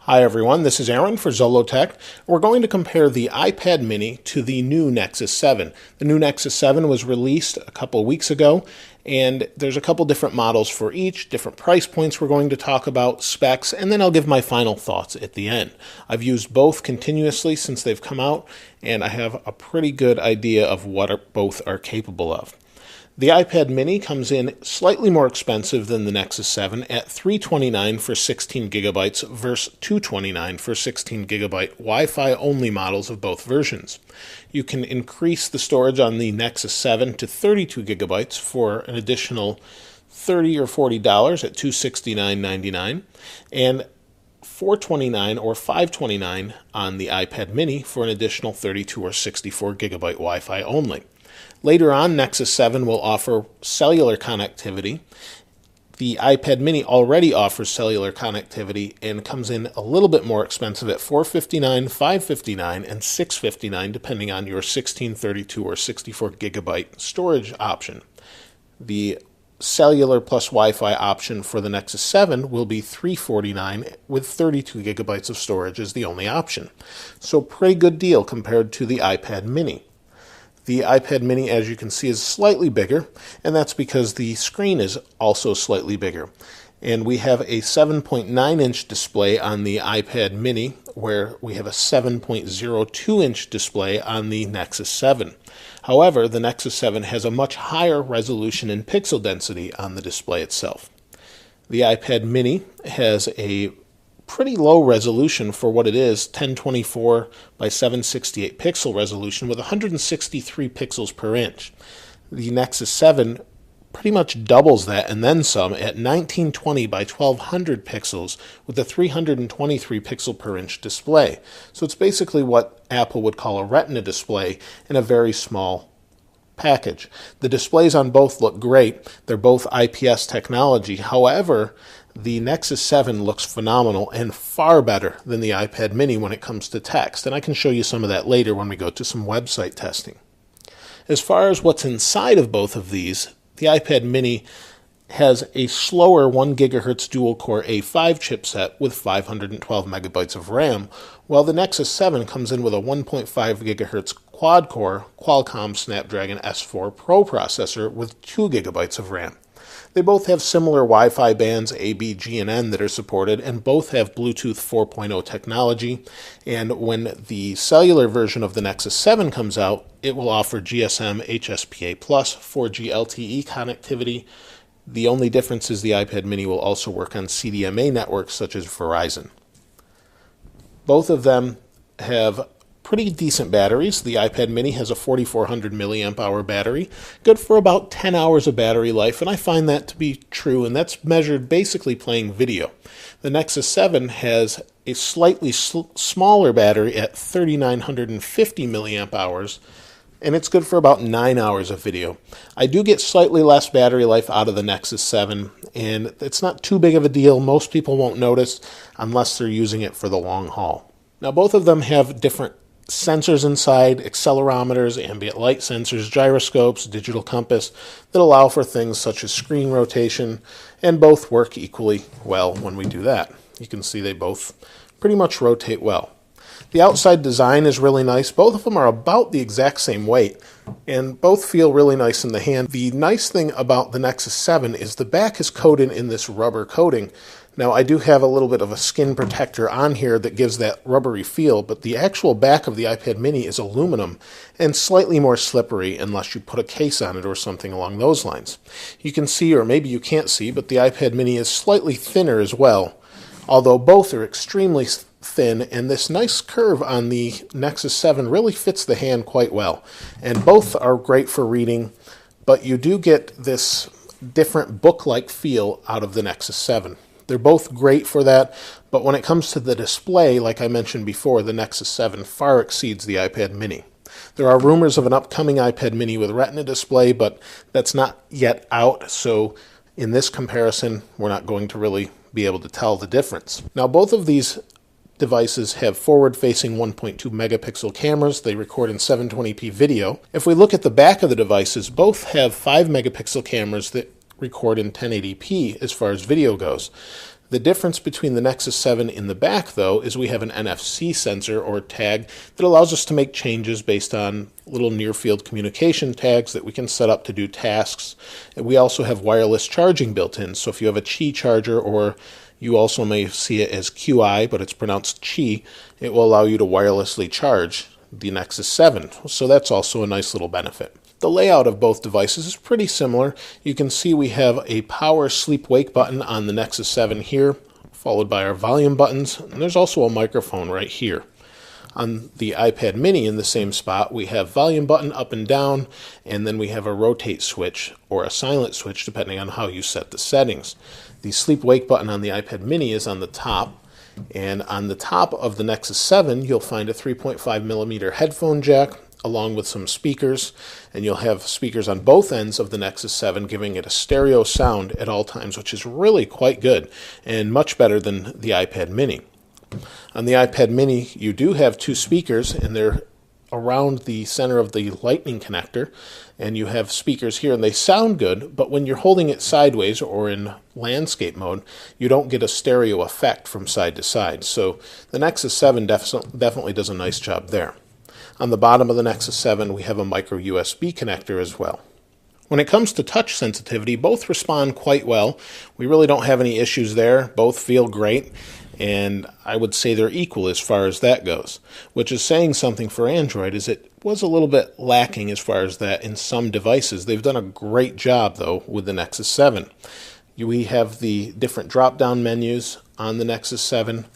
Hi everyone, this is Aaron for Zollotech. We're going to compare the iPad mini to the new Nexus 7. The new Nexus 7 was released a couple weeks ago, and there's a couple different models for each, different price points we're going to talk about, specs, and then I'll give my final thoughts at the end. I've used both continuously since they've come out, and I have a pretty good idea of what both are capable of. The iPad mini comes in slightly more expensive than the Nexus 7 at $329 for 16 gigabytes versus $229 for 16 gigabyte Wi-Fi only models of both versions. You can increase the storage on the Nexus 7 to 32 gigabytes for an additional $30 or $40 at $269.99 and $429 or $529 on the iPad mini for an additional 32 or 64 gigabyte Wi-Fi only. Later on, Nexus 7 will offer cellular connectivity. The iPad mini already offers cellular connectivity and comes in a little bit more expensive at $459, $559, and $659 depending on your 16, 32, or 64 gigabyte storage option. The cellular plus Wi-Fi option for the Nexus 7 will be $349 with 32 gigabytes of storage as the only option. So pretty good deal compared to the iPad mini. The iPad mini, as you can see, is slightly bigger, and that's because the screen is also slightly bigger. And we have a 7.9-inch display on the iPad mini, where we have a 7.02-inch display on the Nexus 7. However, the Nexus 7 has a much higher resolution and pixel density on the display itself. The iPad mini has a pretty low resolution for what it is, 1024 by 768 pixel resolution with 163 pixels per inch. The Nexus 7 pretty much doubles that and then some at 1920 by 1200 pixels with a 323 pixel per inch display. So it's basically what Apple would call a Retina display in a very small package. The displays on both look great. They're both IPS technology. However, the Nexus 7 looks phenomenal and far better than the iPad mini when it comes to text, and I can show you some of that later when we go to some website testing. As far as what's inside of both of these, the iPad mini has a slower 1 GHz dual-core A5 chipset with 512 megabytes of RAM, while the Nexus 7 comes in with a 1.5 GHz quad-core Qualcomm Snapdragon S4 Pro processor with 2 gigabytes of RAM. They both have similar Wi-Fi bands A, B, G, and N that are supported, and both have Bluetooth 4.0 technology. And when the cellular version of the Nexus 7 comes out, it will offer GSM HSPA+, 4G LTE connectivity. The only difference is the iPad mini will also work on CDMA networks such as Verizon. Both of them have pretty decent batteries. The iPad mini has a 4400 milliamp hour battery, good for about 10 hours of battery life, and I find that to be true, and that's measured basically playing video. The Nexus 7 has a slightly smaller battery at 3950 milliamp hours, and it's good for about 9 hours of video. I do get slightly less battery life out of the Nexus 7, and it's not too big of a deal. Most people won't notice unless they're using it for the long haul. Now, both of them have different sensors inside, accelerometers, ambient light sensors, gyroscopes, digital compass that allow for things such as screen rotation, and both work equally well when we do that. You can see they both pretty much rotate well. The outside design is really nice. Both of them are about the exact same weight, and both feel really nice in the hand. The nice thing about the Nexus 7 is the back is coated in this rubber coating. Now, I do have a little bit of a skin protector on here that gives that rubbery feel, but the actual back of the iPad mini is aluminum and slightly more slippery unless you put a case on it or something along those lines. You can see, or maybe you can't see, but the iPad mini is slightly thinner as well, although both are extremely thin, and this nice curve on the Nexus 7 really fits the hand quite well. And both are great for reading, but you do get this different book-like feel out of the Nexus 7. They're both great for that, but when it comes to the display, like I mentioned before, the Nexus 7 far exceeds the iPad mini. There are rumors of an upcoming iPad mini with Retina display, but that's not yet out, so in this comparison, we're not going to really be able to tell the difference. Now, both of these devices have forward-facing 1.2 megapixel cameras. They record in 720p video. If we look at the back of the devices, both have 5 megapixel cameras that record in 1080p as far as video goes. The difference between the Nexus 7 in the back, though, is we have an NFC sensor or tag that allows us to make changes based on little near-field communication tags that we can set up to do tasks. And we also have wireless charging built in, so if you have a Qi charger, or you also may see it as QI, but it's pronounced Qi, it will allow you to wirelessly charge the Nexus 7. So that's also a nice little benefit. The layout of both devices is pretty similar. You can see we have a power sleep-wake button on the Nexus 7 here, followed by our volume buttons, and there's also a microphone right here. On the iPad mini in the same spot, we have volume button up and down, and then we have a rotate switch or a silent switch depending on how you set the settings. The sleep-wake button on the iPad mini is on the top, and on the top of the Nexus 7 you'll find a 3.5mm headphone jack along with some speakers, and you'll have speakers on both ends of the Nexus 7 giving it a stereo sound at all times, which is really quite good and much better than the iPad mini. On the iPad mini you do have two speakers, and they're around the center of the lightning connector, and you have speakers here and they sound good, but when you're holding it sideways or in landscape mode you don't get a stereo effect from side to side. So the Nexus 7 definitely does a nice job there. On the bottom of the Nexus 7 we have a micro USB connector as well. When it comes to touch sensitivity, both respond quite well. We really don't have any issues there. Both feel great, and I would say they're equal as far as that goes, which is saying something for Android, as it was a little bit lacking as far as that in some devices. They've done a great job though with the Nexus 7. We have the different drop-down menus on the Nexus 7,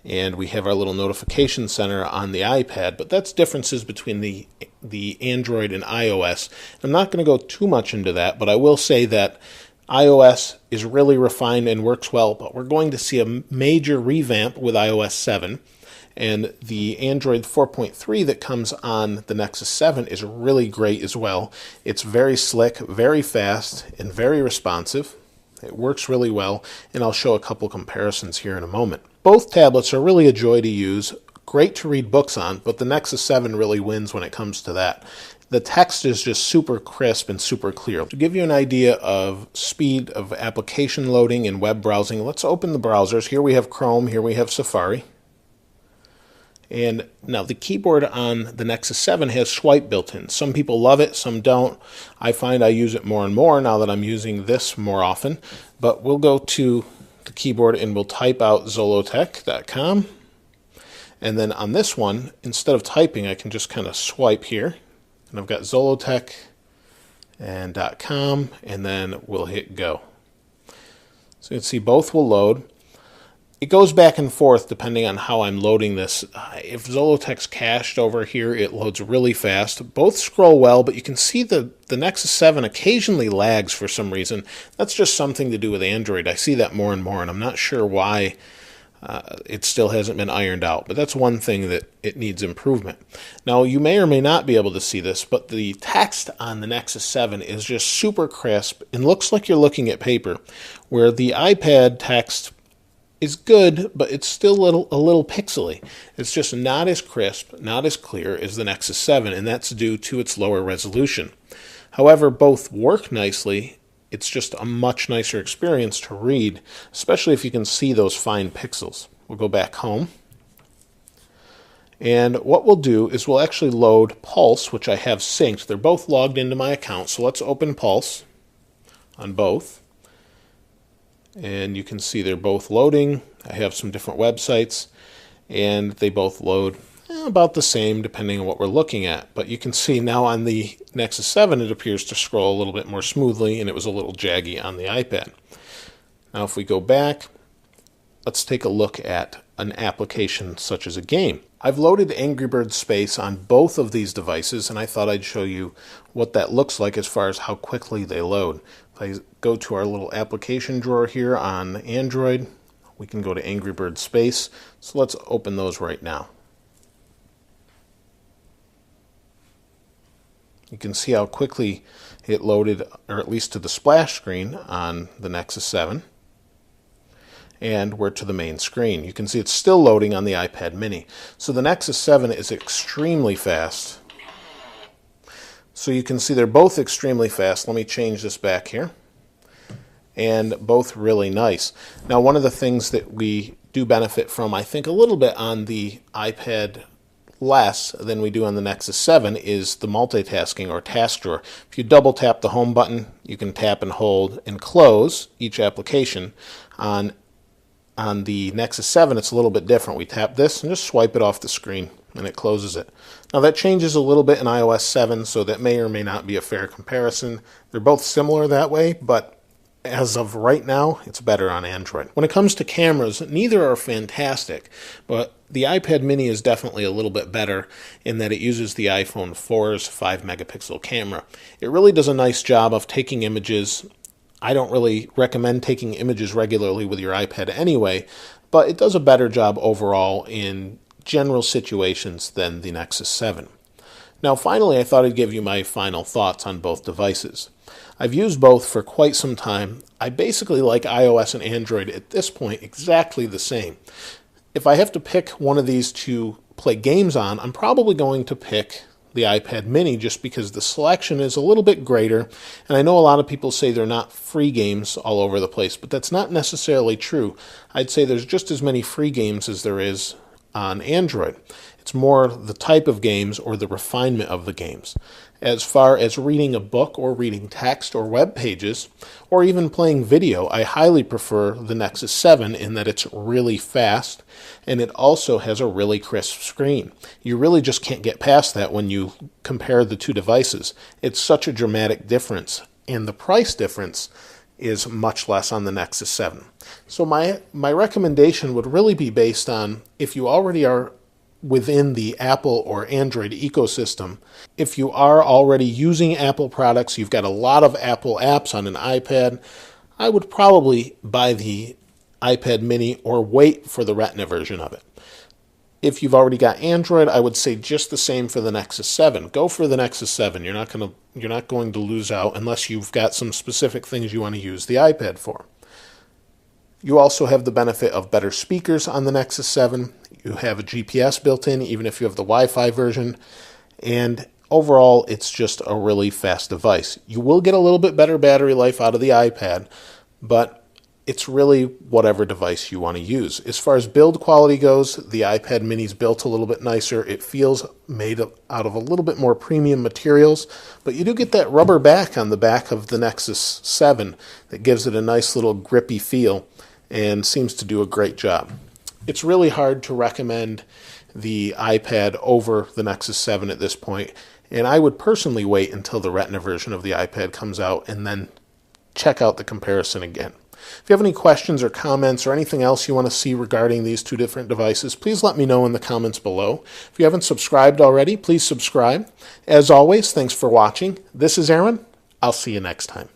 and we have our little notification center on the iPad, but that's differences between the Android and iOS. I'm not going to go too much into that, but I will say that iOS is really refined and works well, but we're going to see a major revamp with iOS 7, and the Android 4.3 that comes on the Nexus 7 is really great as well. It's very slick, very fast, and very responsive. It works really well, and I'll show a couple comparisons here in a moment. Both tablets are really a joy to use, great to read books on, but the Nexus 7 really wins when it comes to that. The text is just super crisp and super clear. To give you an idea of speed of application loading and web browsing, let's open the browsers. Here we have Chrome, here we have Safari. And now the keyboard on the Nexus 7 has swipe built in. Some people love it, some don't. I find I use it more and more now that I'm using this more often. But we'll go to the keyboard and we'll type out Zollotech.com. And then on this one, instead of typing, I can just kind of swipe here. And I've got Zollotech and .com, and then we'll hit go. So you can see both will load. It goes back and forth depending on how I'm loading this. If Zollotech's cached over here, it loads really fast. Both scroll well, but you can see the Nexus 7 occasionally lags for some reason. That's just something to do with Android. I see that more and more, and I'm not sure why it still hasn't been ironed out. But that's one thing that it needs improvement. Now, you may or may not be able to see this, but the text on the Nexus 7 is just super crisp and looks like you're looking at paper, where the iPad text is good, but it's still a little pixely. It's just not as crisp, not as clear as the Nexus 7, and that's due to its lower resolution. However, both work nicely. It's just a much nicer experience to read, especially if you can see those fine pixels. We'll go back home. And what we'll do is we'll actually load Pulse, which I have synced. They're both logged into my account, so let's open Pulse on both. And you can see they're both loading. I have some different websites, and they both load about the same depending on what we're looking at. But you can see now on the Nexus 7 it appears to scroll a little bit more smoothly, and it was a little jaggy on the iPad. Now if we go back, let's take a look at an application such as a game. I've loaded Angry Birds Space on both of these devices, and I thought I'd show you what that looks like as far as how quickly they load. If I go to our little application drawer here on Android, we can go to Angry Birds Space. So let's open those right now. You can see how quickly it loaded, or at least to the splash screen on the Nexus 7. And we're to the main screen. You can see it's still loading on the iPad mini. So the Nexus 7 is extremely fast. So you can see they're both extremely fast. Let me change this back here. and both really nice. Now, one of the things that we do benefit from, I think, a little bit on the iPad less than we do on the Nexus 7 is the multitasking or task drawer. If you double tap the home button, you can tap and hold and close each application. On the Nexus 7, it's a little bit different. We tap this and just swipe it off the screen and it closes it. Now that changes a little bit in iOS 7, so that may or may not be a fair comparison. They're both similar that way, but as of right now, it's better on Android. When it comes to cameras, neither are fantastic, but the iPad mini is definitely a little bit better in that it uses the iPhone 4's 5-megapixel camera. It really does a nice job of taking images. I don't really recommend taking images regularly with your iPad anyway, but it does a better job overall in general situations than the Nexus 7. Now finally, I thought I'd give you my final thoughts on both devices. I've used both for quite some time. I basically like iOS and Android at this point exactly the same. If I have to pick one of these to play games on, I'm probably going to pick the iPad mini just because the selection is a little bit greater, and I know a lot of people say they're not free games all over the place, but that's not necessarily true. I'd say there's just as many free games as there is on Android. It's more the type of games or the refinement of the games. As far as reading a book or reading text or web pages or even playing video, I highly prefer the Nexus 7 in that it's really fast and it also has a really crisp screen. You really just can't get past that when you compare the two devices. It's such a dramatic difference, and the price difference is much less on the Nexus 7. So my recommendation would really be based on if you already are within the Apple or Android ecosystem. If you are already using Apple products, you've got a lot of Apple apps on an iPad, I would probably buy the iPad mini or wait for the Retina version of it. If you've already got Android, I would say just the same for the Nexus 7. Go for the Nexus 7. You're not going to lose out unless you've got some specific things you want to use the iPad for. You also have the benefit of better speakers on the Nexus 7. You have a GPS built in, even if you have the Wi-Fi version. And overall, it's just a really fast device. You will get a little bit better battery life out of the iPad, but it's really whatever device you want to use. As far as build quality goes, the iPad mini's built a little bit nicer. It feels made out of a little bit more premium materials, but you do get that rubber back on the back of the Nexus 7 that gives it a nice little grippy feel and seems to do a great job. It's really hard to recommend the iPad over the Nexus 7 at this point, and I would personally wait until the Retina version of the iPad comes out and then check out the comparison again. If you have any questions or comments or anything else you want to see regarding these two different devices, please let me know in the comments below. If you haven't subscribed already, please subscribe. As always, thanks for watching. This is Aaron. I'll see you next time.